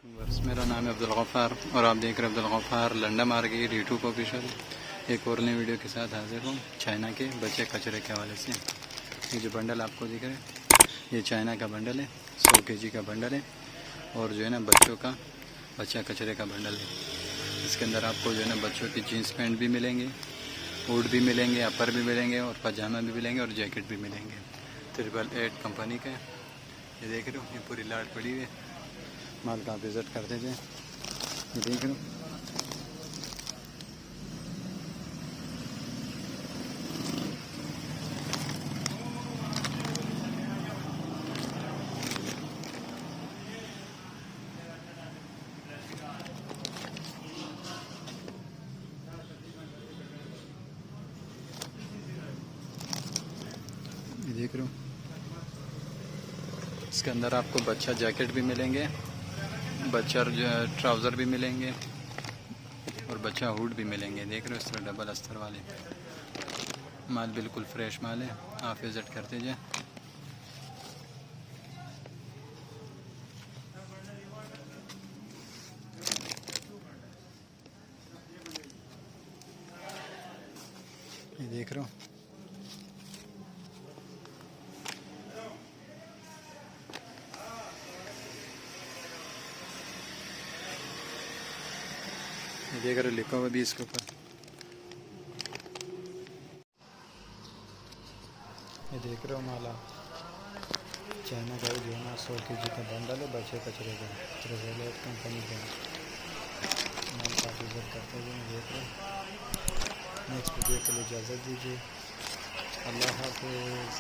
बस मेरा नाम है अब्दुल गफ़ार और आप देख रहे हैं Abdul Gaffar Landa market YouTube official. एक और नई वीडियो के साथ हाजिर हूँ चाइना के बच्चे कचरे के हवाले से। ये जो बंडल आपको दिख रहा है ये चाइना का बंडल है, 100 kg का बंडल है और जो है ना बच्चों का बच्चा कचरे का बंडल है। इसके अंदर आपको जो है ना बच्चों की जीन्स पैंट भी मिलेंगे, हुड भी मिलेंगे, अपर भी मिलेंगे और पजामा भी मिलेंगे और जैकेट भी मिलेंगे। 888 कंपनी का है। ये देख रहे हो ये पूरी लाट पड़ी हुई है, माल का विज़िट करते थे। ये देख रहे हो ये देख रहे हो इसके अंदर आपको बच्चा जैकेट भी मिलेंगे, बच्चा ट्राउज़र भी मिलेंगे और बच्चा हुड भी मिलेंगे। देख रहे हो इस तरह डबल अस्तर वाले माल, बिल्कुल फ्रेश माल है। आप विज़िट करते जाए। ये देख रहे हो ये देख रहे हो लिखा हुआ भी इसके ऊपर। ये देख रहे हो माला चाइना का जो है ना 100 kg का बंडल है बच्चे कचरे का, ट्रेवलेट कंपनी का माल का विज़िट करते हुए। देख रहे हो नेक्स्ट वीडियो के लिए इजाज़त दीजिए। अल्लाह हाफ़िज़।